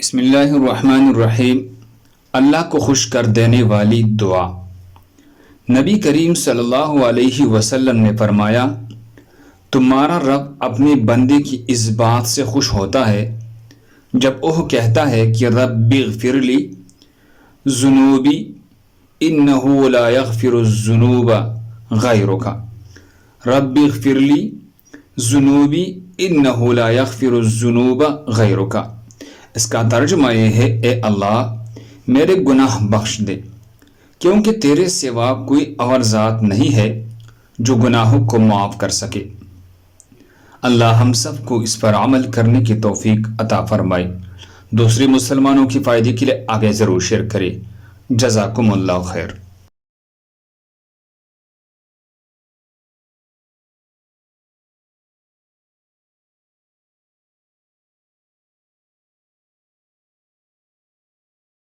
بسم اللہ الرحمن الرحیم۔ اللہ کو خوش کر دینے والی دعا۔ نبی کریم صلی اللہ علیہ وسلم نے فرمایا، تمہارا رب اپنے بندے کی اس بات سے خوش ہوتا ہے جب وہ کہتا ہے کہ رب اغفر لی ذنوبی انہ لا یغفر الذنوب غیرک، رب اغفر لی ذنوبی انہ لا یغفر الذنوب غیرک۔ اس کا ترجمہ یہ ہے، اے اللہ میرے گناہ بخش دے، کیونکہ تیرے سوا کوئی اور ذات نہیں ہے جو گناہوں کو معاف کر سکے۔ اللہ ہم سب کو اس پر عمل کرنے کی توفیق عطا فرمائے۔ دوسرے مسلمانوں کی فائدے کے لیے آگے ضرور شیئر کرے۔ جزاکم اللہ خیر۔